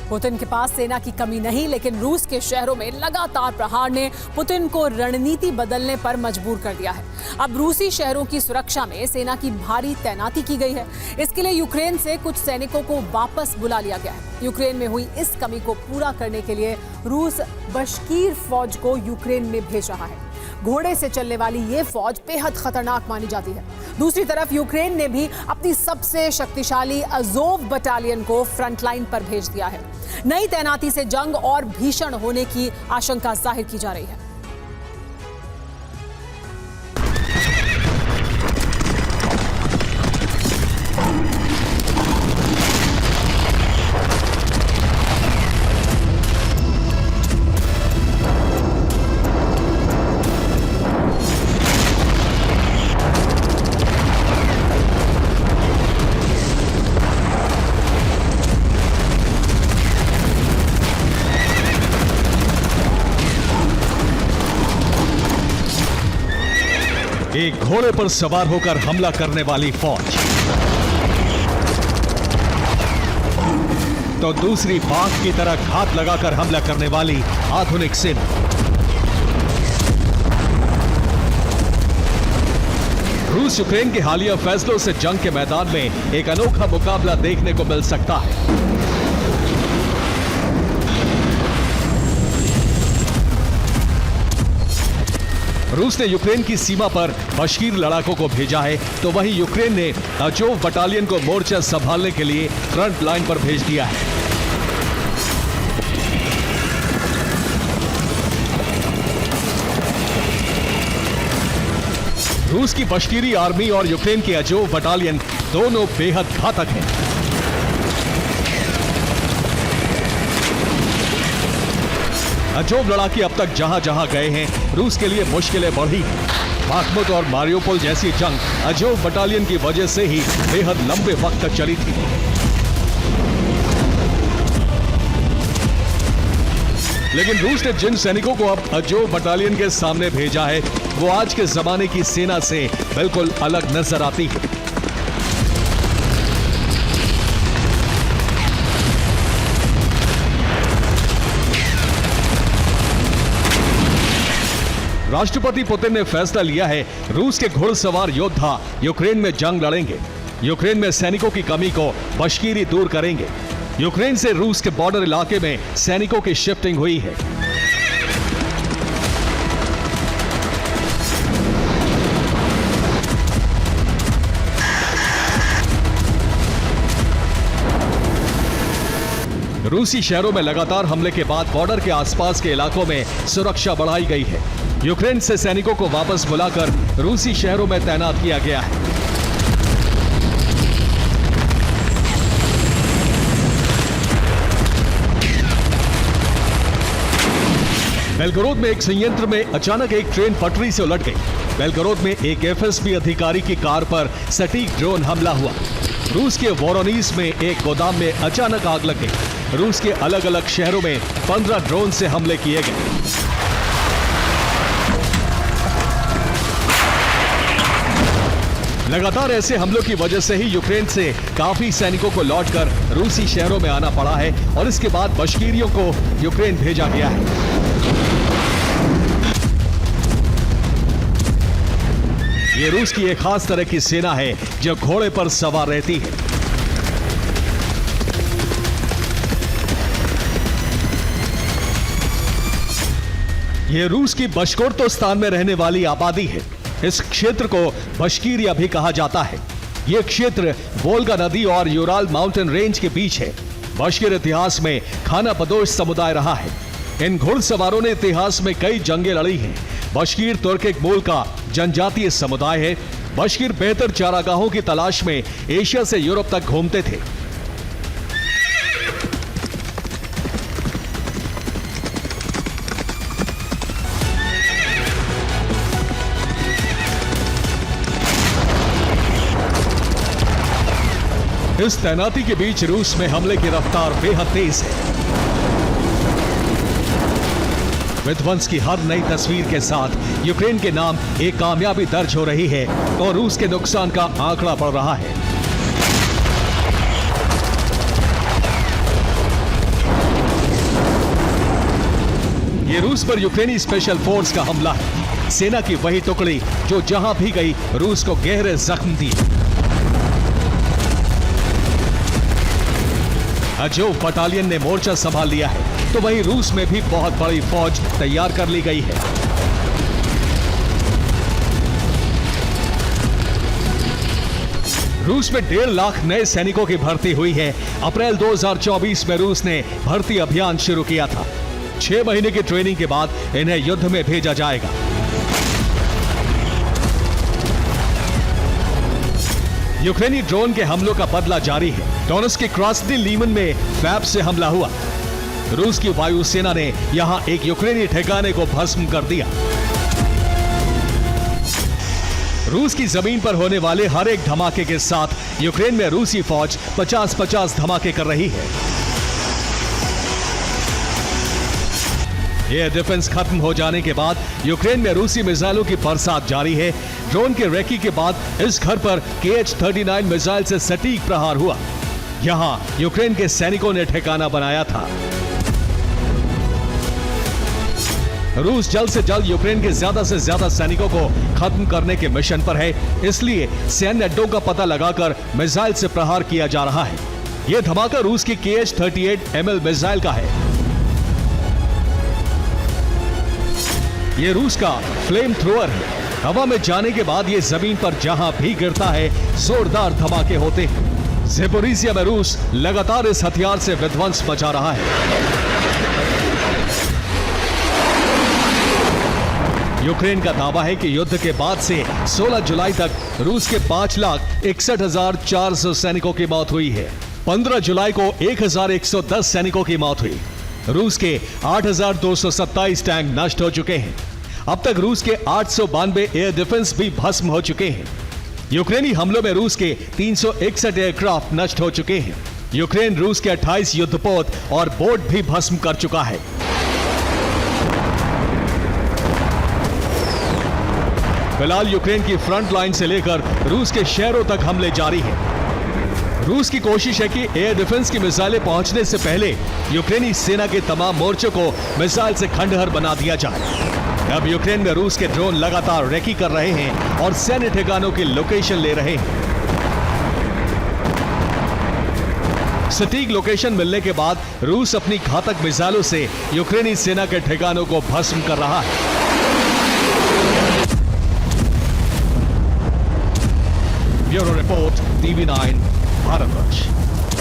Putin के पास सेना की कमी नहीं, लेकिन रूस के शहरों में लगातार प्रहार ने पुतिन को रणनीति बदलने पर मजबूर कर दिया है। अब रूसी शहरों की सुरक्षा में सेना की भारी तैनाती की गई है। इसके लिए यूक्रेन से कुछ सैनिकों को वापस बुला लिया गया है। यूक्रेन में हुई इस कमी को पूरा करने के लिए रूस बशकीर फौज को यूक्रेन में भेज रहा है। घोड़े से चलने वाली ये फौज बेहद खतरनाक मानी जाती है। दूसरी तरफ यूक्रेन ने भी अपनी सबसे शक्तिशाली अज़ोव बटालियन को फ्रंटलाइन पर भेज दिया है। नई तैनाती से जंग और भीषण होने की आशंका जाहिर की जा रही है। एक घोड़े पर सवार होकर हमला करने वाली फौज, तो दूसरी बाघ की तरह घात लगाकर हमला करने वाली आधुनिक सेना। रूस यूक्रेन के हालिया फैसलों से जंग के मैदान में एक अनोखा मुकाबला देखने को मिल सकता है। रूस ने यूक्रेन की सीमा पर बशकीर लड़ाकों को भेजा है, तो वहीं यूक्रेन ने अज़ोव बटालियन को मोर्चा संभालने के लिए फ्रंट लाइन पर भेज दिया है। रूस की बशकीरी आर्मी और यूक्रेन की अज़ोव बटालियन दोनों बेहद घातक हैं। अज़ोव लड़ाके अब तक जहां जहां गए हैं, रूस के लिए मुश्किलें बढ़ी हैं। बाखमुत और मारियोपोल जैसी जंग अज़ोव बटालियन की वजह से ही बेहद लंबे वक्त तक चली थी। लेकिन रूस ने जिन सैनिकों को अब अज़ोव बटालियन के सामने भेजा है, वो आज के जमाने की सेना से बिल्कुल अलग नजर आती है। राष्ट्रपति पुतिन ने फैसला लिया है, रूस के घुड़सवार योद्धा यूक्रेन में जंग लड़ेंगे। यूक्रेन में सैनिकों की कमी को बशकीरी दूर करेंगे। यूक्रेन से रूस के बॉर्डर इलाके में सैनिकों की शिफ्टिंग हुई है। रूसी शहरों में लगातार हमले के बाद बॉर्डर के आसपास के इलाकों में सुरक्षा बढ़ाई गई है। यूक्रेन से सैनिकों को वापस बुलाकर रूसी शहरों में तैनात किया गया है। बेलगोरोद में एक संयंत्र में अचानक एक ट्रेन पटरी से उलट गई। बेलगोरोद में एक एफएसबी अधिकारी की कार पर सटीक ड्रोन हमला हुआ। रूस के वोरोनीज में एक गोदाम में अचानक आग लग गई। रूस के अलग अलग शहरों में 15 ड्रोन से हमले किए गए। लगातार ऐसे हमलों की वजह से ही यूक्रेन से काफी सैनिकों को लौटकर रूसी शहरों में आना पड़ा है और इसके बाद बशकीरियों को यूक्रेन भेजा गया है। ये रूस की एक खास तरह की सेना है जो घोड़े पर सवार रहती है। ये रूस की बशकोर्तोस्तान में रहने वाली आबादी है। इस क्षेत्र को बशकीरिया भी कहा जाता है। यह क्षेत्र वोल्गा नदी और यूराल माउंटेन रेंज के बीच है। बशकीर इतिहास में खानापदोश समुदाय रहा है। इन घुड़सवारों ने इतिहास में कई जंगें लड़ी हैं। बशकीर तुर्किक मूल का जनजातीय समुदाय है। बशकीर बेहतर चारागाहों की तलाश में एशिया से यूरोप तक घूमते थे। इस तैनाती के बीच रूस में हमले की रफ्तार बेहद तेज है। विध्वंस की हर नई तस्वीर के साथ यूक्रेन के नाम एक कामयाबी दर्ज हो रही है तो रूस के नुकसान का आंकड़ा बढ़ रहा है। ये रूस पर यूक्रेनी स्पेशल फोर्स का हमला है। सेना की वही टुकड़ी जो जहां भी गई रूस को गहरे जख्म दिए। अजोव बटालियन ने मोर्चा संभाल लिया है, तो वहीं रूस में भी बहुत बड़ी फौज तैयार कर ली गई है। रूस में 1.5 लाख नए सैनिकों की भर्ती हुई है। अप्रैल 2024 में रूस ने भर्ती अभियान शुरू किया था। 6 महीने की ट्रेनिंग के बाद इन्हें युद्ध में भेजा जाएगा। यूक्रेनी ड्रोन के हमलों का बदला जारी है। डोनेट्स्क के क्रास्नी लीमन में फैब से हमला हुआ। रूस की वायुसेना ने यहां एक यूक्रेनी ठिकाने को भस्म कर दिया। रूस की जमीन पर होने वाले हर एक धमाके के साथ यूक्रेन में रूसी फौज 50-50 धमाके कर रही है। एयर डिफेंस खत्म हो जाने के बाद यूक्रेन में रूसी मिसाइलों की बरसात जारी है। ड्रोन के रेकी के बाद इस घर पर KH-39 मिसाइल से सटीक प्रहार हुआ। यहां यूक्रेन के सैनिकों ने ठिकाना बनाया था। रूस जल्द से जल्द यूक्रेन के ज्यादा से ज्यादा सैनिकों को खत्म करने के मिशन पर है, इसलिए सैन्य अड्डों का पता लगाकर मिसाइल से प्रहार किया जा रहा है। यह धमाका रूस की KH-38 ML मिसाइल का है। यह रूस का फ्लेम थ्रोअर है। हवा में जाने के बाद यह जमीन पर जहां भी गिरता है जोरदार धमाके होते हैं। ज़ेपोरिज़िया में रूस लगातार इस हथियार से विध्वंस मचा रहा है। यूक्रेन का दावा है कि युद्ध के बाद से 16 जुलाई तक रूस के 5,61,400 सैनिकों की मौत हुई है। 15 जुलाई को 1,110 सैनिकों की मौत हुई। रूस के 8,227 टैंक नष्ट हो चुके हैं। अब तक रूस के 892 एयर डिफेंस भी भस्म हो चुके हैं। यूक्रेनी हमलों में रूस के 361 एयरक्राफ्ट नष्ट हो चुके हैं। यूक्रेन रूस के 28 युद्धपोत और बोट भी भस्म कर चुका है। फिलहाल यूक्रेन की फ्रंट लाइन से लेकर रूस के शहरों तक हमले जारी हैं। रूस की कोशिश है कि एयर डिफेंस की मिसाइलें पहुंचने से पहले यूक्रेनी सेना के तमाम मोर्चों को मिसाइल से खंडहर बना दिया जाए। अब यूक्रेन में रूस के ड्रोन लगातार रेकी कर रहे हैं और सैन्य ठिकानों की लोकेशन ले रहे हैं। सटीक लोकेशन मिलने के बाद रूस अपनी घातक मिसाइलों से यूक्रेनी सेना के ठिकानों को भस्म कर रहा है। Bureau report, TV9, Bharatvarsh.